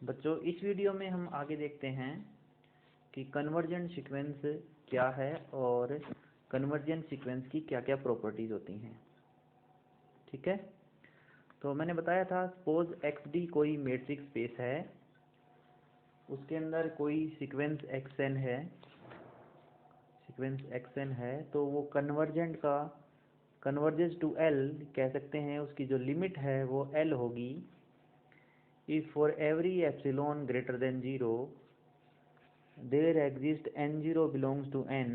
बच्चों इस वीडियो में हम आगे देखते हैं कि कन्वर्जेंट सीक्वेंस क्या है और कन्वर्जेंट सीक्वेंस की क्या क्या प्रॉपर्टीज होती हैं। ठीक है, तो मैंने बताया था सपोज एक्स डी कोई मैट्रिक्स स्पेस है, उसके अंदर कोई सीक्वेंस एक्सएन है, तो वो कन्वर्जेस टू एल कह सकते हैं। उसकी जो लिमिट है वो एल होगी if for every epsilon greater than 0 there exists n0 belongs to n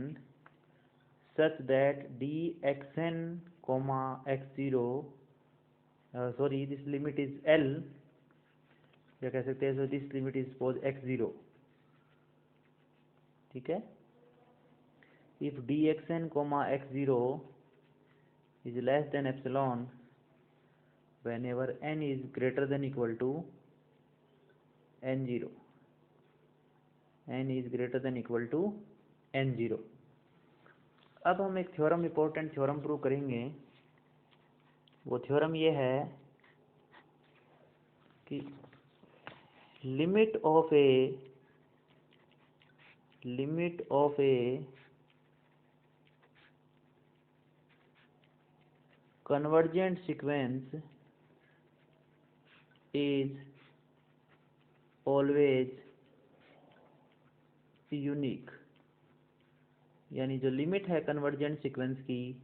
such that dxn comma x0 this limit is L, या कह सकते हैं so this limit is suppose x0। ठीक है, if dxn comma x0 is less than epsilon whenever n is greater than equal to n0 n0। अब हम एक theorem, important theorem prove करेंगे। वो थ्योरम ये है कि limit of A convergent sequence is always unique, यानी जो लिमिट है कन्वर्जेंट सीक्वेंस की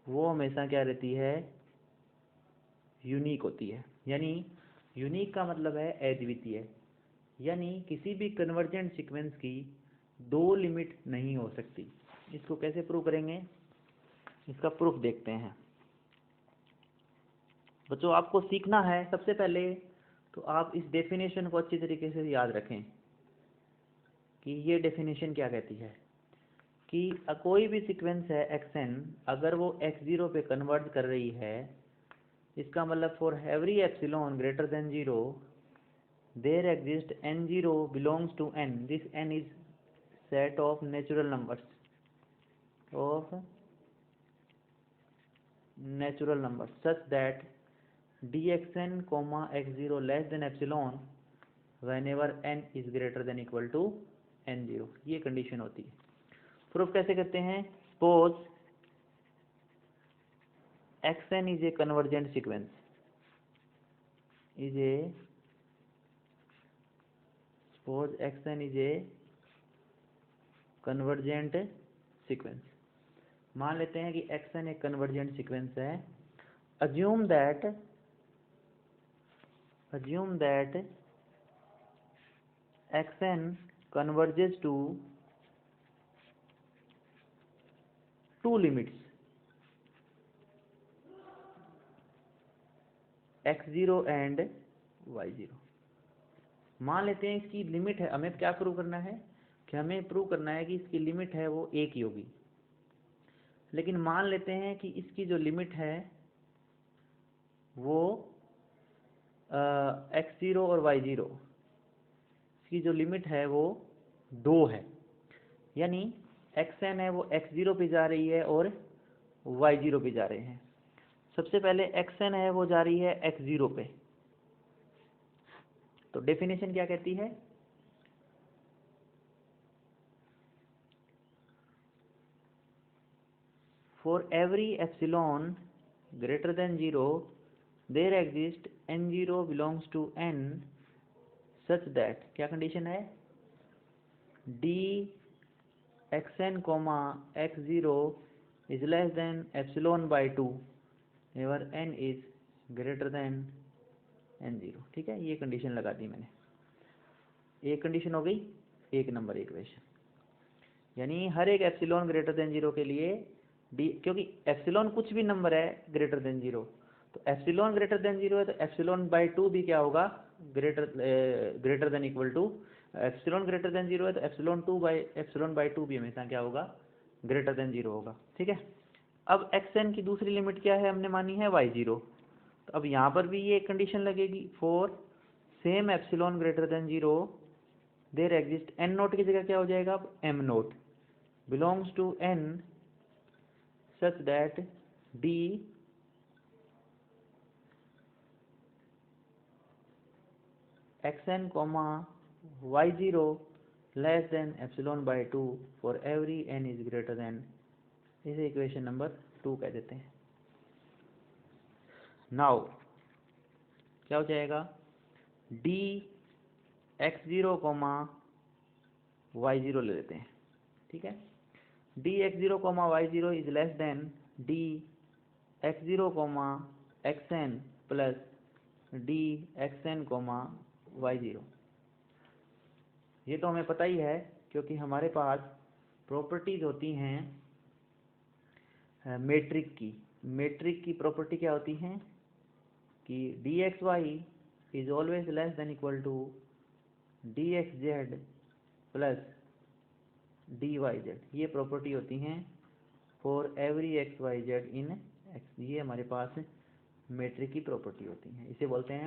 वो हमेशा क्या रहती है, यूनिक होती है। यानी यूनिक का मतलब है अद्वितीय, यानी किसी भी कन्वर्जेंट सीक्वेंस की दो लिमिट नहीं हो सकती। इसको कैसे प्रूव करेंगे, इसका प्रूफ देखते हैं। बच्चों आपको सीखना है सबसे पहले तो आप इस डेफिनेशन को अच्छी तरीके से याद रखें कि ये डेफिनेशन क्या कहती है कि कोई भी सीक्वेंस है xn, अगर वो x0 पे कन्वर्ज कर रही है, इसका मतलब for every epsilon greater than 0 there exist n0 belongs to n, this n is set of natural numbers such that dxn x0 less than epsilon whenever n is greater than equal to n0। ये condition होती है। Proof कैसे करते हैं, suppose xn is a convergent sequence, suppose xn is a convergent sequence. मान लेते हैं कि xn एक कन्वर्जेंट सीक्वेंस है। Assume that xn converges to two limits x0 and y0। मान लेते हैं इसकी लिमिट है, हमें क्या प्रूव करना है कि हमें प्रूव करना है कि इसकी लिमिट है वो एक ही होगी। लेकिन मान लेते हैं कि इसकी जो लिमिट है वो x0 और y0, इसकी जो लिमिट है वो 2 है, यानी xn है वो x0 पे जा रही है और y0 पे जा रहे हैं। सबसे पहले xn है वो जा रही है x0 पे, तो डेफिनेशन क्या कहती है, for every epsilon greater than 0 there exist n0 belongs to n such that, क्या कंडीशन है, dxn x0 is less than epsilon by 2 whenever n is greater than n0। ठीक है, ये कंडीशन लगा दी मैंने। एक कंडीशन हो गई, एक नंबर इक्वेशन, यानी हर एक एप्सिलॉन ग्रेटर देन 0 के लिए डी, क्योंकि एप्सिलॉन कुछ भी नंबर है ग्रेटर देन 0, तो एप्सिलॉन ग्रेटर देन 0 है तो एप्सिलॉन बाई 2 भी क्या होगा, greater than equal to, epsilon greater than 0 है तो एप्सिलॉन बाई 2 भी हमेशा क्या होगा, ग्रेटर देन 0 होगा। ठीक है, अब xn की दूसरी लिमिट क्या है, हमने मानी है y0, तो अब यहाँ पर भी ये कंडीशन लगेगी, for same epsilon greater than 0 there exist n naught की जगह क्या हो जाएगा, अब m naught belongs to n such that d xn comma y0 less than epsilon by 2 for every n is greater than, इसे equation number 2 कह देते हैं। नाउ क्या हो जाएगा, डी x0 कॉमा y0 ले लेते हैं, ठीक है। D x0 comma y0 is less than D x0 comma xn plus D xn comma y0। ये तो हमें पता ही है क्योंकि हमारे पास प्रॉपर्टीज होती हैं मेट्रिक की प्रॉपर्टी क्या होती हैं कि dxy is always less than equal to dxz plus dyz। ये प्रॉपर्टी होती हैं for every xyz in x। ये हमारे पास मेट्रिक की प्रॉपर्टी होती हैं, इसे बोलते हैं